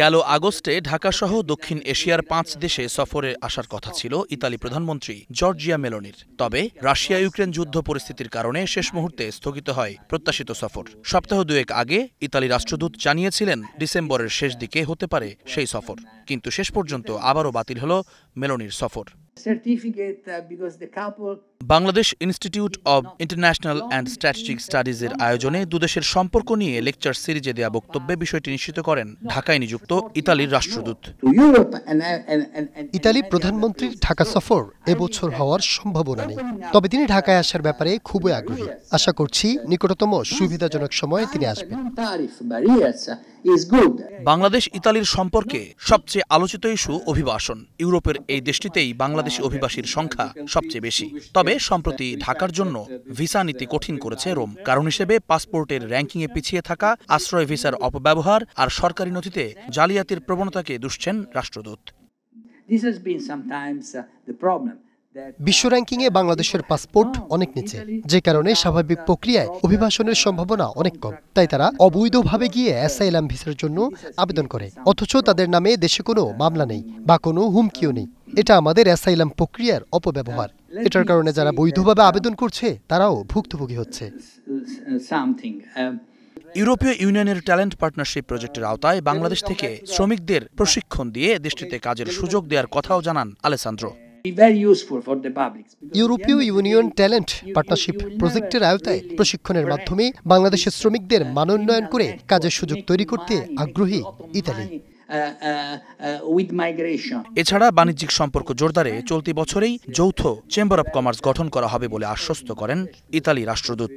গেল আগস্টে ঢাকাসহ দক্ষিণ এশিয়ার ৫ দেশে সফরে আসার কথা ছিল ইতালি প্রধানমন্ত্রী জর্জিয়া মেলোনির। তবে রাশিয়া ইউক্রেন যুদ্ধ পরিস্থিতির কারণে শেষ মুহূর্তে স্থগিত হয় প্রত্যাশিত সফর। সপ্তাহ দুয়েক আগে ইতালি রাষ্ট্রদূত জানিয়েছিলেন ডিসেম্বরের শেষ দিকে হতে পারে সেই সফর, কিন্তু শেষ পর্যন্ত আবারও বাতিল হল মেলোনির সফর। Bangladesh institute of international and strategic স্টাডিজের আয়োজনে দুদেশের সম্পর্ক নিয়ে লেকচার সিরিজে দেয়া বক্তব্যে বিষয়টি নিশ্চিত করেন ঢাকায় নিযুক্ত ইতালির রাষ্ট্রদূত। ইতালি প্রধানমন্ত্রীর ঢাকা সফর এবছর হওয়ার সম্ভাবনা নেই, তবে তিনি ঢাকায় আসার ব্যাপারে খুবই আগ্রহী। আশা করছি নিকটতম সুবিধাজনক সময়ে তিনি আসবেন। বাংলাদেশ ইতালির সম্পর্কে সবচেয়ে আলোচিত ইস্যু অভিবাসন। ইউরোপের এই দেশটিতেই বাংলাদেশি অভিবাসীর সংখ্যা সবচেয়ে বেশি। তবে সম্প্রতি ঢাকার জন্য ভিসা নীতি কঠিন করেছে রোম। কারণ হিসেবে পাসপোর্টের র্যাঙ্কিংয়ে পিছিয়ে থাকা, আশ্রয় ভিসার অপব্যবহার আর সরকারি নথিতে জালিয়াতির প্রবণতাকে দুষছেন রাষ্ট্রদূত। বিশ্ব র্যাঙ্কিংয়ে বাংলাদেশের পাসপোর্ট অনেক নিচে, যে কারণে স্বাভাবিক প্রক্রিয়ায় অভিবাসনের সম্ভাবনা অনেক কম। তাই তারা অবৈধভাবে গিয়ে অ্যাসাইলাম ভিসার জন্য আবেদন করে, অথচ তাদের নামে দেশে কোনো মামলা নেই বা কোনো হুমকিও নেই। এটা আমাদের অ্যাসাইলাম প্রক্রিয়ার অপব্যবহার। এটার কারণে যারা বৈধভাবে আবেদন করছে তারাও ভুক্তভোগী হচ্ছে। ইউরোপীয় ইউনিয়নের ট্যালেন্ট পার্টনারশিপ প্রজেক্টের আওতায় বাংলাদেশ থেকে শ্রমিকদের প্রশিক্ষণ দিয়ে দেশটিতে কাজের সুযোগ দেওয়ার কথাও জানান আলেসান্দ্রো। ইউরোপীয় ইউনিয়ন ট্যালেন্ট পার্টনারশিপ প্রজেক্টের আওতায় প্রশিক্ষণের মাধ্যমে বাংলাদেশের শ্রমিকদের মানোন্নয়ন করে কাজের সুযোগ তৈরি করতে আগ্রহী ইতালি। এছাড়া বাণিজ্যিক সম্পর্ক জোরদারে চলতি বছরেই যৌথ চেম্বার অব কমার্স গঠন করা হবে বলে আশ্বস্ত করেন ইতালি রাষ্ট্রদূত।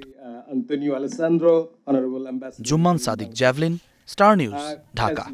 জুম্মান সাদিক, জ্যাভলিন, স্টার নিউজ, ঢাকা।